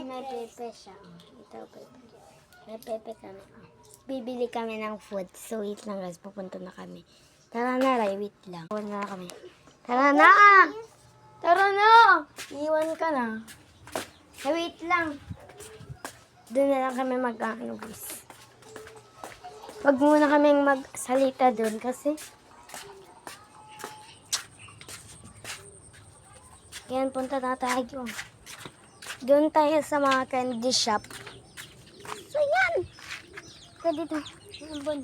may pepe siya. Ito, pepe. May pepe kami. Bibili kami ng food. So, wait lang guys. Pupunta na kami. Tara na, Ray. Wait lang. Iwan na kami. Tara na! Tara na! Iwan ka na. Hey, wait lang. Doon na lang kami mag-ano guys. Wag muna kaming magsalita doon kasi yan, punta na tayo. Doon tayo sa mga candy shop. So, yan. So, dito. Mambon.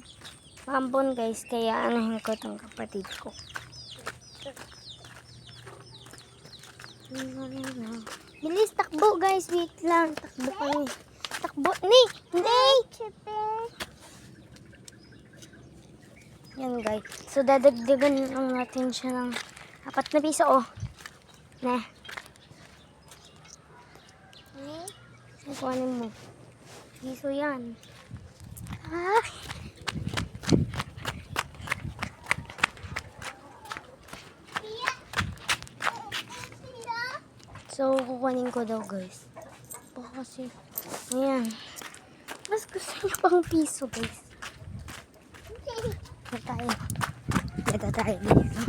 Mambon, guys. Kaya anahin ko itong kapatid ko. Bilis, takbo, guys. Wait lang. Takbo kami. Takbo. Ni! Hindi! Yan, guys. So, dadagdagan lang natin siya ng 4 na piso, oh. Na. Kuhanin mo. Piso yan. Ah! So, kukuhanin ko daw, guys. Baka kasi, ayan. Mas gusto niyo pang piso, guys. Ito tayo. Ito tayo dito.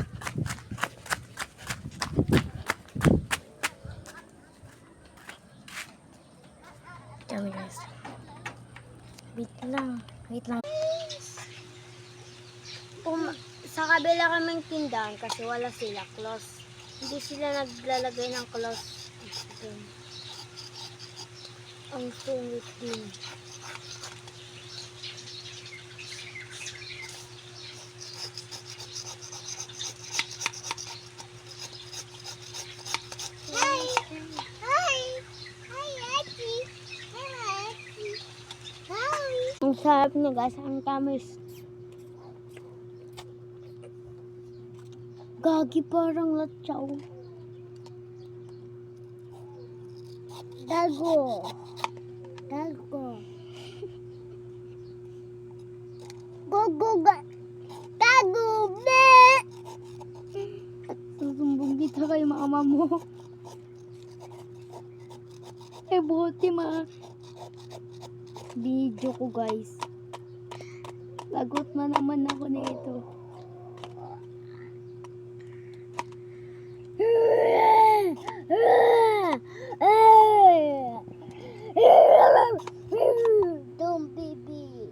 Kami, guys. Wait lang. Wait lang. Sa kabila kaming tindahan kasi wala sila close. Hindi sila naglalagay ng close. Ang sungit din. Hi! Hi! Hi, Ati! Hi, Ati! Hi! Ang sarap niya, guys. Ang tamis. Gagi, parang latsaw. Dago. Dago. Gogo. Dago. Be. At susumbong kita kay mama mo. Eh, buti video ko, guys. Lagot na naman ako nito. Don't baby.